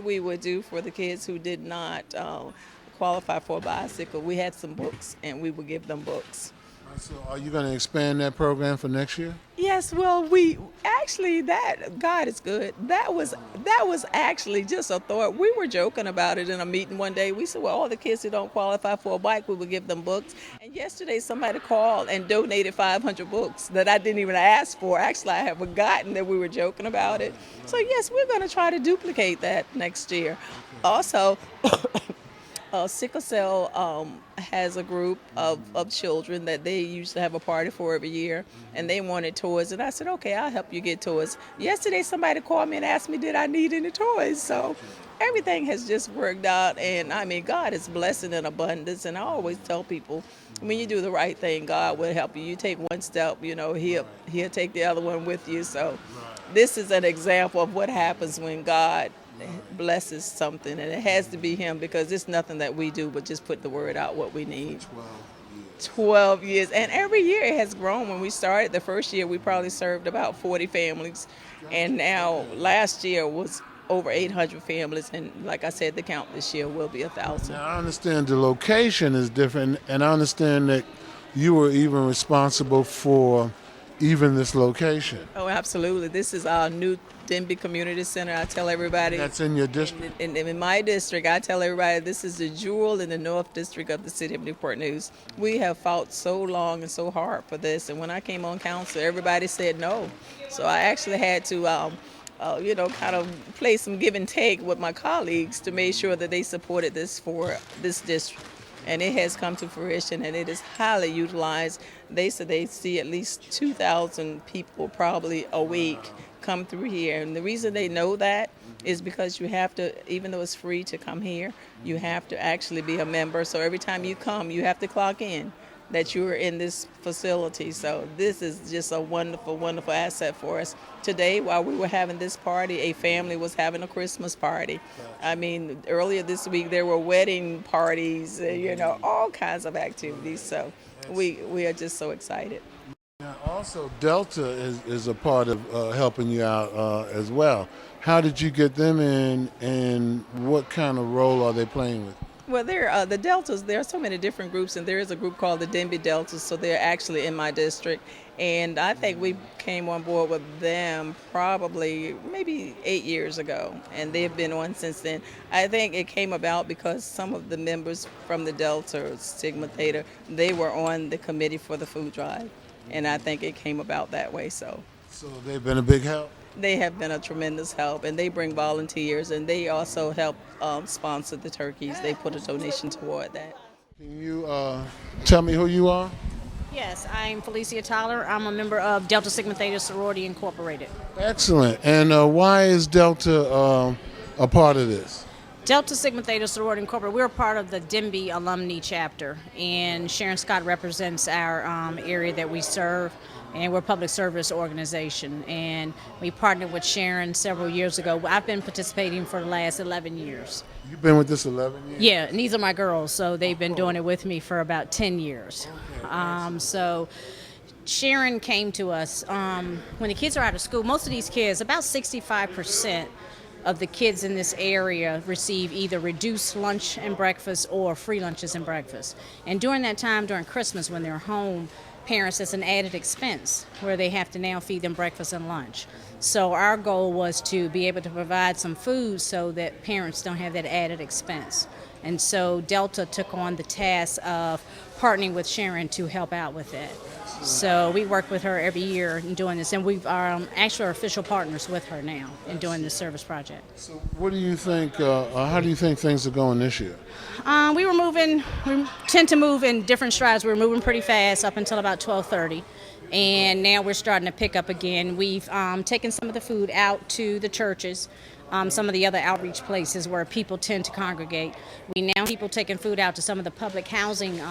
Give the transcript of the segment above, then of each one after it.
we would do for the kids who did not qualify for a bicycle, we had some books, and we would give them books. So are you going to expand that program for next year? Yes, well, we actually, that God is good. That was actually just a thought. We were joking about it in a meeting one day. We said, well, all the kids who don't qualify for a bike, we would give them books. And yesterday, somebody called and donated 500 books that I didn't even ask for. Actually, I had forgotten that we were joking about it. So yes, we're going to try to duplicate that next year. Also, Sickle Cell has a group of children that they used to have a party for every year, and they wanted toys. And I said, okay, I'll help you get toys. Yesterday, somebody called me and asked me, did I need any toys? So everything has just worked out. And I mean, God is blessing in abundance. And I always tell people, when you do the right thing, God will help you. You take one step, he'll take the other one with you. So this is an example of what happens when God blesses something, and it has to be him, because it's nothing that we do but just put the word out what we need. 12 years, and every year it has grown. When we started the first year, we probably served about 40 families, and now last year was over 800 families, and like I said, the count this year will be 1,000. Now, I understand the location is different, and I understand that you were even responsible for even this location. Oh, absolutely. This is our new Denby Community Center. I tell everybody. That's in your district? In my district, I tell everybody this is the jewel in the North District of the city of Newport News. We have fought so long and so hard for this, and when I came on council, everybody said no. So I actually had to kind of play some give and take with my colleagues to make sure that they supported this for this district. And it has come to fruition, and it is highly utilized. They said they see at least 2,000 people probably a week come through here. And the reason they know that is because you have to, even though it's free to come here, you have to actually be a member. So every time you come, you have to clock in that you're in this facility. So this is just a wonderful, wonderful asset for us. Today, while we were having this party, a family was having a Christmas party. I mean, earlier this week, there were wedding parties, all kinds of activities. So we are just so excited. Now, also, Delta is a part of helping you out as well. How did you get them in, and what kind of role are they playing with? Well, the Deltas, there are so many different groups, and there is a group called the Denby Deltas, so they're actually in my district. And I think we came on board with them probably maybe 8 years ago, and they've been on since then. I think it came about because some of the members from the Delta, Sigma Theta, they were on the committee for the food drive, and I think it came about that way. So they've been a big help? They have been a tremendous help, and they bring volunteers, and they also help sponsor the turkeys. They put a donation toward that. Can you tell me who you are? Yes, I'm Felicia Tyler. I'm a member of Delta Sigma Theta Sorority Incorporated. Excellent. And why is Delta a part of this? Delta Sigma Theta Sorority Incorporated, we're part of the Denby Alumni Chapter, and Sharon Scott represents our area that we serve, and we're a public service organization, and we partnered with Sharon several years ago. I've been participating for the last 11 years. You've been with this 11 years? Yeah, and these are my girls, so they've been doing it with me for about 10 years. So Sharon came to us when the kids are out of school. Most of these kids, about 65% of the kids in this area receive either reduced lunch and breakfast or free lunches and breakfast. And during that time, during Christmas, when they're home, parents, it's an added expense where they have to now feed them breakfast and lunch. So our goal was to be able to provide some food so that parents don't have that added expense. And so Delta took on the task of partnering with Sharon to help out with that. So we work with her every year in doing this, and we are actually official partners with her now in doing this service project. So what do you think, how do you think things are going this year? We tend to move in different strides. We were moving pretty fast up until about 12:30. And now we're starting to pick up again. We've taken some of the food out to the churches, some of the other outreach places where people tend to congregate. We now have people taking food out to some of the public housing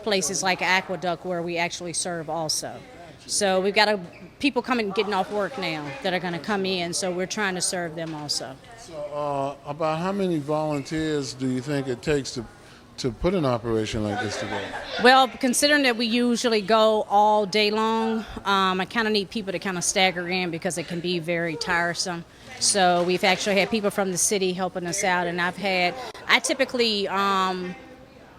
places like Aqueduct, where we actually serve also. So we've got people coming, getting off work now that are going to come in, so we're trying to serve them also. So about how many volunteers do you think it takes to put an operation like this together? Well, considering that we usually go all day long, I kind of need people to kind of stagger in because it can be very tiresome. So we've actually had people from the city helping us out, and I typically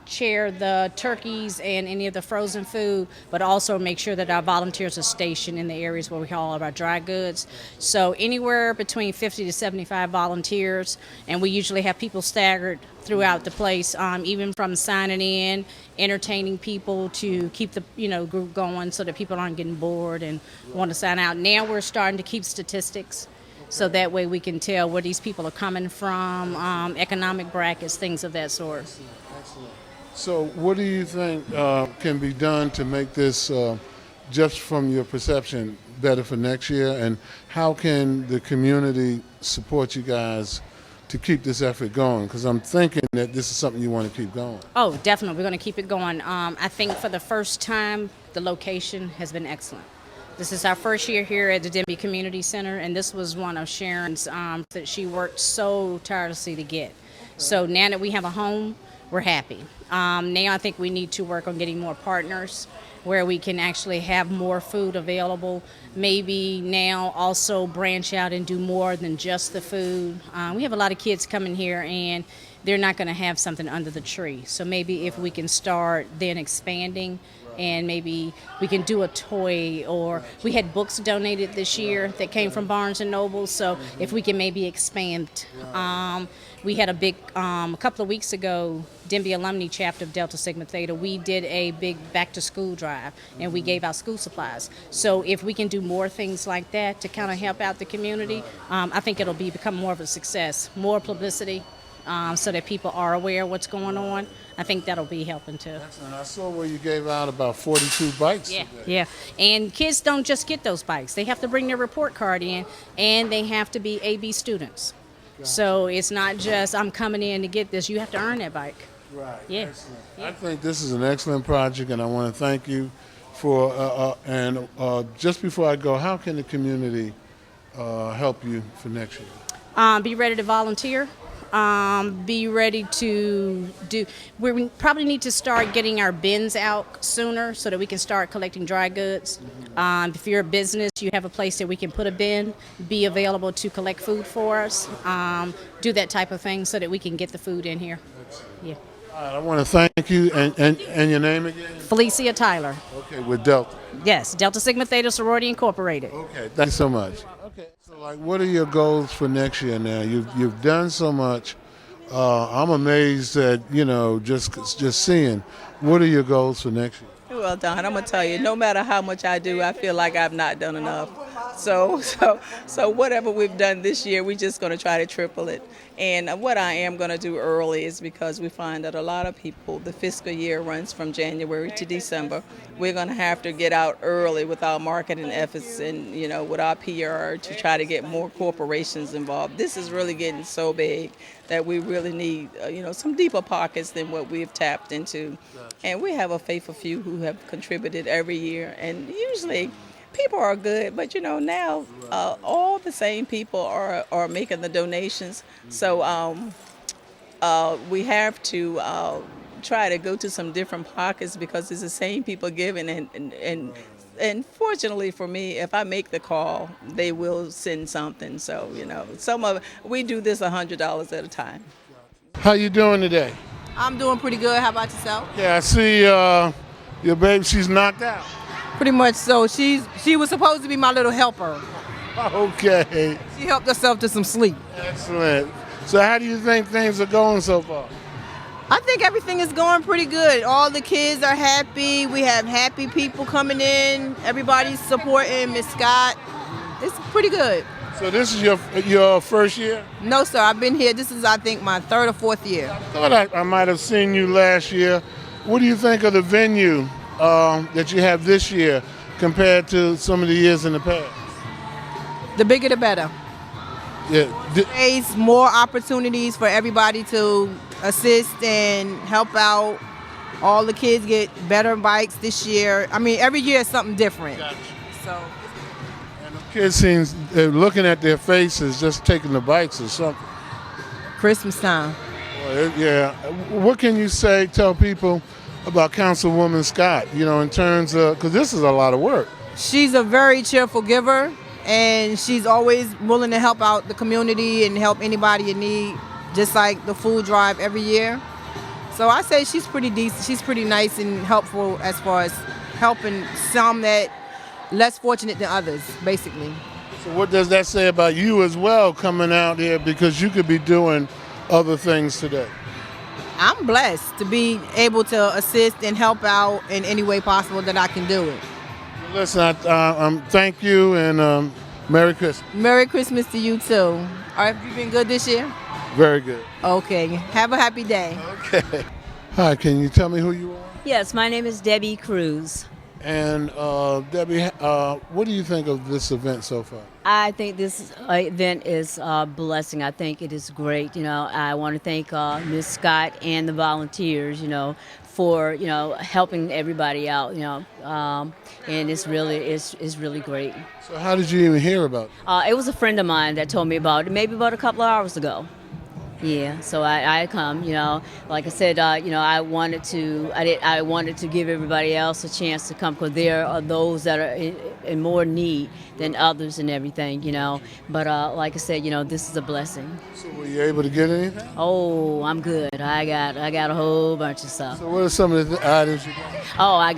chair the turkeys and any of the frozen food, but also make sure that our volunteers are stationed in the areas where we haul all of our dry goods. So anywhere between 50 to 75 volunteers, and we usually have people staggered throughout the place, even from signing in, entertaining people to keep the group going so that people aren't getting bored and want to sign out. Now we're starting to keep statistics. So that way we can tell where these people are coming from, economic brackets, things of that sort. Excellent. So what do you think can be done to make this, just from your perception, better for next year? And how can the community support you guys to keep this effort going? Because I'm thinking that this is something you want to keep going. Oh, definitely. We're going to keep it going. I think for the first time, the location has been excellent. This is our first year here at the Denby Community Center, and this was one of Sharon's that she worked so tirelessly to get. So now that we have a home, we're happy. Now I think we need to work on getting more partners where we can actually have more food available. Maybe now also branch out and do more than just the food. We have a lot of kids coming here and they're not going to have something under the tree. So maybe if we can start then expanding, and maybe we can do a toy, or we had books donated this year that came from Barnes and Noble. So if we can maybe expand. We had a big, a couple of weeks ago, Denby Alumni Chapter of Delta Sigma Theta, we did a big back to school drive and we gave out school supplies. So if we can do more things like that to kind of help out the community, I think it'll become more of a success, more publicity. So that people are aware of what's going on. I think that'll be helping too. And I saw where you gave out about 42 bikes today. Yeah. And kids don't just get those bikes. They have to bring their report card in, and they have to be AB students. Gotcha. So it's not just I'm coming in to get this. You have to earn that bike. Right. Yeah. Excellent. Yeah. I think this is an excellent project, and I want to thank you for. Just before I go, how can the community help you for next year? Be ready to volunteer. Be ready to do. We probably need to start getting our bins out sooner so that we can start collecting dry goods. If you're a business, you have a place that we can put a bin, be available to collect food for us. Do that type of thing so that we can get the food in here. Yeah. All right, I want to thank you, and your name again? Felicia Tyler. Okay, with Delta. Yes, Delta Sigma Theta Sorority Incorporated. Okay, thanks so much. Okay, so what are your goals for next year now? You've done so much. I'm amazed at, just seeing. What are your goals for next year? Well, Don, I'm gonna tell you, no matter how much I do, I feel like I've not done enough. So whatever we've done this year, we're just gonna try to triple it. And what I am gonna do early is because we find that a lot of people, the fiscal year runs from January to December. We're gonna have to get out early with our marketing efforts and with our PR to try to get more corporations involved. This is really getting so big that we really need some deeper pockets than what we've tapped into. And we have a faithful few who have contributed every year, and usually people are good, but now all the same people are making the donations. So we have to try to go to some different pockets because it's the same people giving, and fortunately for me, if I make the call, they will send something. So we do this $100 at a time. How you doing today? I'm doing pretty good. How about yourself? Yeah, I see your baby. She's knocked out. Pretty much so. She was supposed to be my little helper. Okay. She helped herself to some sleep. Excellent. So how do you think things are going so far? I think everything is going pretty good. All the kids are happy. We have happy people coming in. Everybody's supporting Miss Scott. It's pretty good. So this is your first year? No, sir. I've been here. This is, I think, my third or fourth year. I thought I might have seen you last year. What do you think of the venue that you have this year compared to some of the years in the past? The bigger the better. Yeah. There's more opportunities for everybody to assist and help out. All the kids get better bikes this year. I mean, every year is something different. Gotcha. So. And the kids seems they're looking at their faces, just taking the bikes or something. Christmas time. Well, yeah. What can you tell people about Councilwoman Scott, in terms of, because this is a lot of work. She's a very cheerful giver. and she's always willing to help out the community and help anybody in need, just like the food drive every year. So I say she's pretty decent. She's pretty nice and helpful as far as helping some that less fortunate than others, basically. So what does that say about you as well coming out here, because you could be doing other things today? I'm blessed to be able to assist and help out in any way possible that I can do it. Listen, thank you and Merry Christmas. Merry Christmas to you too. All right, have you been good this year? Very good. Okay, have a happy day. Okay. Hi, can you tell me who you are? Yes, my name is Debbie Cruz. And Debbie, what do you think of this event so far? I think this event is a blessing. I think it is great. I want to thank Ms. Scott and the volunteers, for, helping everybody out, and it's really great. So how did you even hear about it? It was a friend of mine that told me about it, maybe about a couple of hours ago. Yeah, so I come, like I said, I wanted to give everybody else a chance to come, because there are those that are in more need than others and everything, But like I said, this is a blessing. So were you able to get anything? Oh, I'm good. I got a whole bunch of stuff. So what are some of the items you got? Oh, I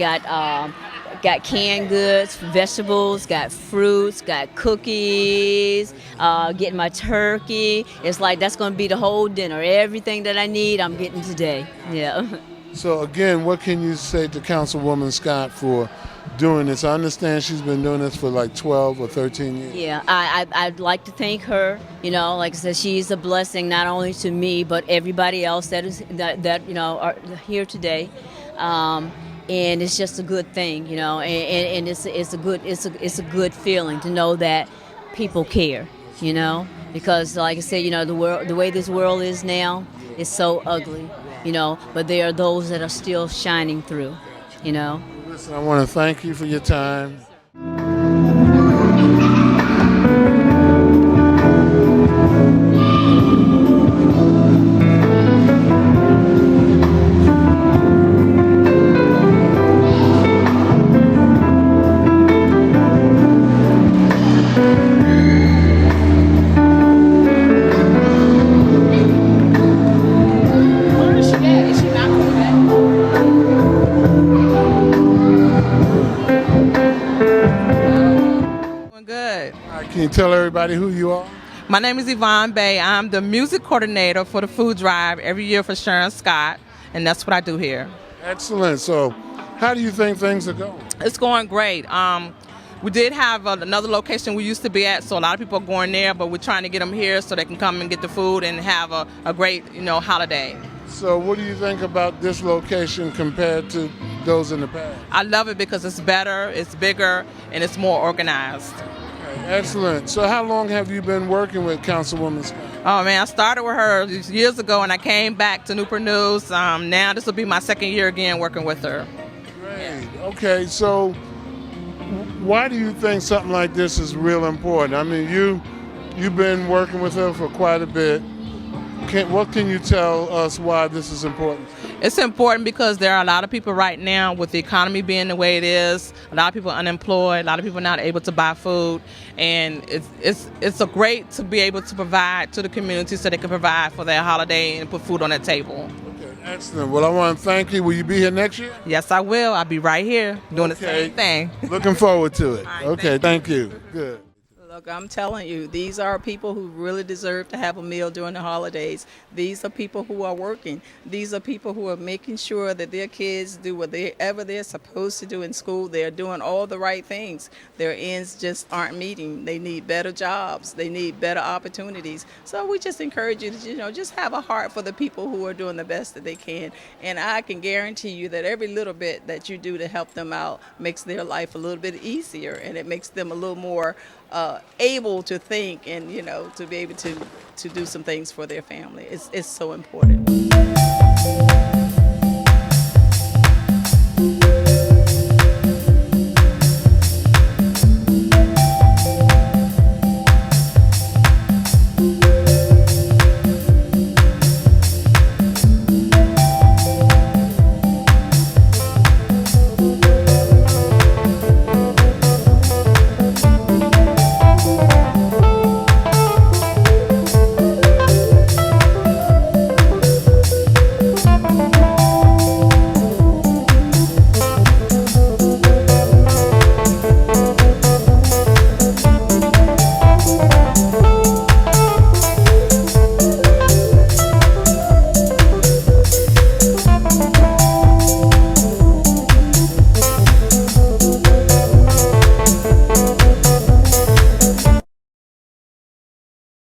got canned goods, vegetables, got fruits, got cookies, getting my turkey. It's like that's going to be the whole dinner. Everything that I need, I'm getting today. Yeah. So again, what can you say to Councilwoman Scott for doing this? I understand she's been doing this for like 12 or 13 years. Yeah, I'd like to thank her. Like I said, she's a blessing not only to me but everybody else that are here today. And it's just a good thing, and it's a good feeling to know that people care, because like I said, the way this world is now is so ugly, but there are those that are still shining through, Listen, I want to thank you for your time. Doing good. All right, can you tell everybody who you are? My name is Yvonne Bay. I'm the music coordinator for the food drive every year for Sharon Scott, and that's what I do here. Excellent. So how do you think things are going? It's going great. We did have another location we used to be at, so a lot of people are going there, but we're trying to get them here so they can come and get the food and have a great, holiday. So what do you think about this location compared to those in the past? I love it because it's better, it's bigger, and it's more organized. Okay, excellent. So how long have you been working with Councilwoman Scott? Oh man, I started with her years ago, and I came back to Newport News. Now this will be my second year again working with her. Great. Okay, so why do you think something like this is real important? I mean, you've been working with her for quite a bit. What can you tell us why this is important? It's important because there are a lot of people right now, with the economy being the way it is, a lot of people unemployed, a lot of people not able to buy food, and it's a great to be able to provide to the community so they can provide for their holiday and put food on their table. Okay, excellent. Well, I want to thank you. Will you be here next year? Yes, I will. I'll be right here doing the same thing. Looking forward to it. All right, Okay, thank you. Good. Look, I'm telling you, these are people who really deserve to have a meal during the holidays. These are people who are working. These are people who are making sure that their kids do whatever they're supposed to do in school. They're doing all the right things. Their ends just aren't meeting. They need better jobs. They need better opportunities. So we just encourage you to, just have a heart for the people who are doing the best that they can. And I can guarantee you that every little bit that you do to help them out makes their life a little bit easier, and it makes them a little more able to think and to be able to do some things for their family. It's so important.